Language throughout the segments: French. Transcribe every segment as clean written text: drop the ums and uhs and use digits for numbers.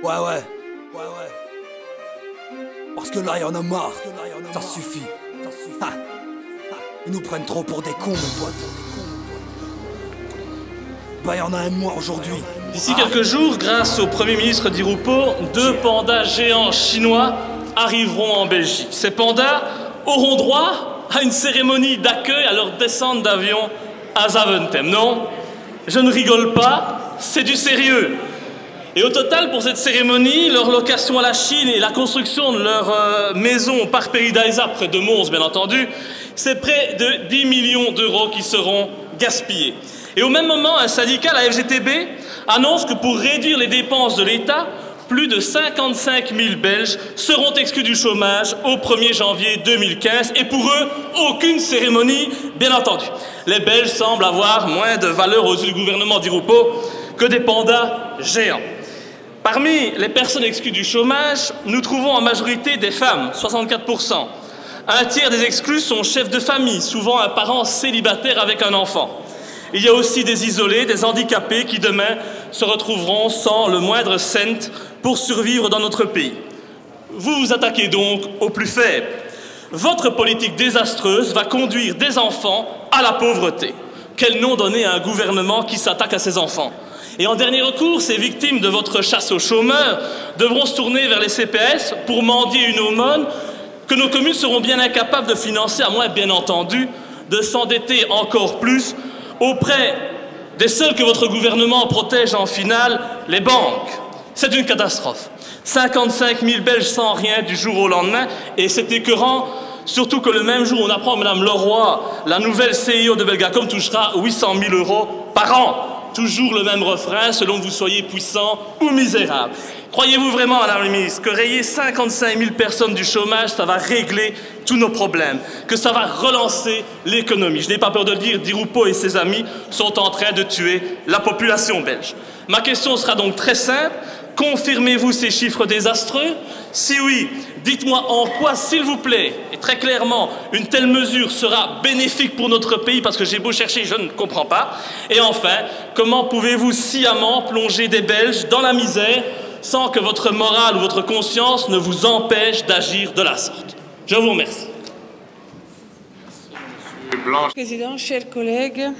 Ouais. Parce que là, y'en a marre. Ça suffit. Ha. Ils nous prennent trop pour des cons, mon pote. Bah, y'en a un de moins aujourd'hui. D'ici quelques jours, grâce au Premier ministre Di Rupo, 2 pandas géants chinois arriveront en Belgique. Ces pandas auront droit à une cérémonie d'accueil à leur descente d'avion à Zaventem. Non, je ne rigole pas, c'est du sérieux. Et au total, pour cette cérémonie, leur location à la Chine et la construction de leur maison au parc Pays d'Aisa, près de Mons, bien entendu, c'est près de 10 millions d'euros qui seront gaspillés. Et au même moment, un syndicat, la FGTB, annonce que pour réduire les dépenses de l'État, plus de 55 000 Belges seront exclus du chômage au 1er janvier 2015. Et pour eux, aucune cérémonie, bien entendu. Les Belges semblent avoir moins de valeur aux yeux du gouvernement Di Rupo que des pandas géants. Parmi les personnes exclues du chômage, nous trouvons en majorité des femmes, 64%. Un tiers des exclus sont chefs de famille, souvent un parent célibataire avec un enfant. Il y a aussi des isolés, des handicapés qui demain se retrouveront sans le moindre cent pour survivre dans notre pays. Vous vous attaquez donc aux plus faibles. Votre politique désastreuse va conduire des enfants à la pauvreté. Quel nom donner à un gouvernement qui s'attaque à ses enfants? Et en dernier recours, ces victimes de votre chasse aux chômeurs devront se tourner vers les CPS pour mendier une aumône que nos communes seront bien incapables de financer, à moins, bien entendu, de s'endetter encore plus auprès des seuls que votre gouvernement protège en finale, les banques. C'est une catastrophe. 55 000 Belges sans rien du jour au lendemain, et c'est écœurant, surtout que le même jour, on apprend, Mme Leroy, la nouvelle CEO de Belgacom touchera 800 000 euros par an. Toujours le même refrain, selon que vous soyez puissant ou misérable. Croyez-vous vraiment, Madame la ministre, que rayer 55 000 personnes du chômage, ça va régler tous nos problèmes, que ça va relancer l'économie? Je n'ai pas peur de le dire, Di Rupo et ses amis sont en train de tuer la population belge. Ma question sera donc très simple. Confirmez-vous ces chiffres désastreux? Si oui, dites-moi en quoi, s'il vous plaît, et très clairement, une telle mesure sera bénéfique pour notre pays, parce que j'ai beau chercher, je ne comprends pas. Et enfin, comment pouvez-vous sciemment plonger des Belges dans la misère sans que votre morale ou votre conscience ne vous empêche d'agir de la sorte? Je vous remercie. Monsieur le Président, chers collègues,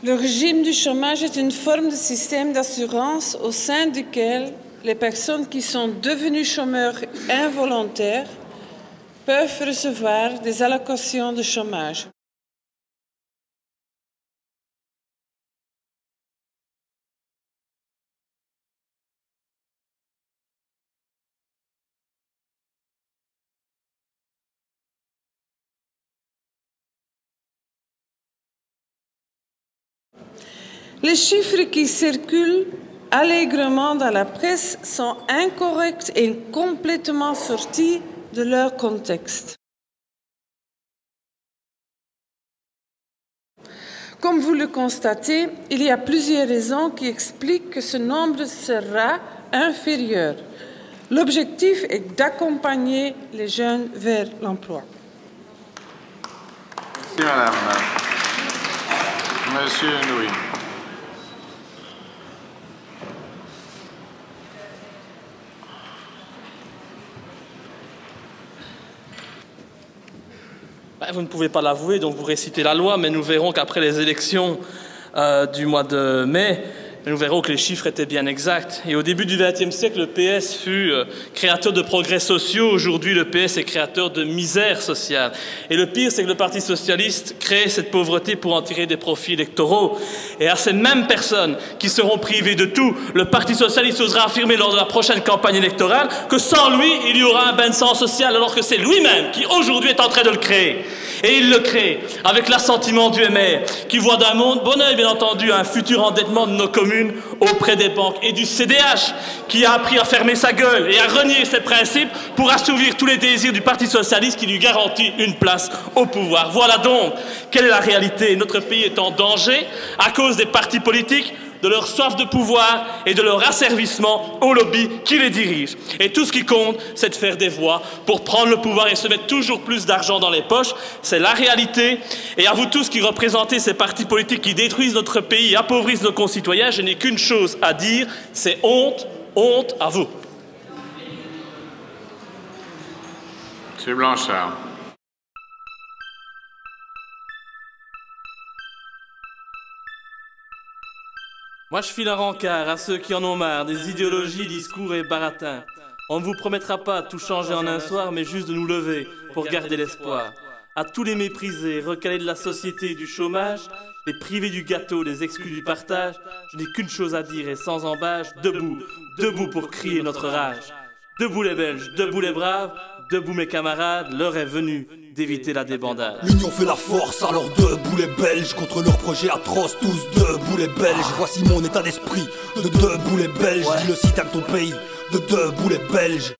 le régime du chômage est une forme de système d'assurance au sein duquel les personnes qui sont devenues chômeurs involontaires peuvent recevoir des allocations de chômage. Les chiffres qui circulent allègrement dans la presse sont incorrects et complètement sortis de leur contexte. Comme vous le constatez, il y a plusieurs raisons qui expliquent que ce nombre sera inférieur. L'objectif est d'accompagner les jeunes vers l'emploi. Merci, Madame. Monsieur Nouy. Vous ne pouvez pas l'avouer, donc vous récitez la loi, mais nous verrons qu'après les élections du mois de mai, nous verrons que les chiffres étaient bien exacts. Et au début du XXe siècle, le PS fut créateur de progrès sociaux. Aujourd'hui, le PS est créateur de misère sociale. Et le pire, c'est que le Parti socialiste crée cette pauvreté pour en tirer des profits électoraux. Et à ces mêmes personnes qui seront privées de tout, le Parti socialiste osera affirmer lors de la prochaine campagne électorale que sans lui, il y aura un bain de sang social, alors que c'est lui-même qui aujourd'hui est en train de le créer. Et il le crée avec l'assentiment du MR, qui voit d'un bon œil, bien entendu, un futur endettement de nos communes auprès des banques, et du CDH, qui a appris à fermer sa gueule et à renier ses principes pour assouvir tous les désirs du Parti socialiste qui lui garantit une place au pouvoir. Voilà donc quelle est la réalité. Notre pays est en danger à cause des partis politiques, de leur soif de pouvoir et de leur asservissement aux lobbies qui les dirigent. Et tout ce qui compte, c'est de faire des voix pour prendre le pouvoir et se mettre toujours plus d'argent dans les poches. C'est la réalité. Et à vous tous qui représentez ces partis politiques qui détruisent notre pays et appauvrissent nos concitoyens, je n'ai qu'une chose à dire, c'est honte, Honte à vous. Monsieur Blanchard. Moi je file un rencard à ceux qui en ont marre des idéologies, discours et baratins. On ne vous promettra pas tout changer en un soir, mais juste de nous lever pour garder l'espoir. À tous les méprisés, recalés de la société et du chômage, les privés du gâteau, les exclus du partage, je n'ai qu'une chose à dire et sans embâche, debout, debout pour crier notre rage. Debout les Belges, debout les braves, debout mes camarades, l'heure est venue d'éviter la débandade. L'union fait la force, alors debout les Belges, contre leurs projets atroces, tous debout les Belges. Voici mon état d'esprit, de debout les Belges, dis-le si t'aimes ton pays, de debout les Belges.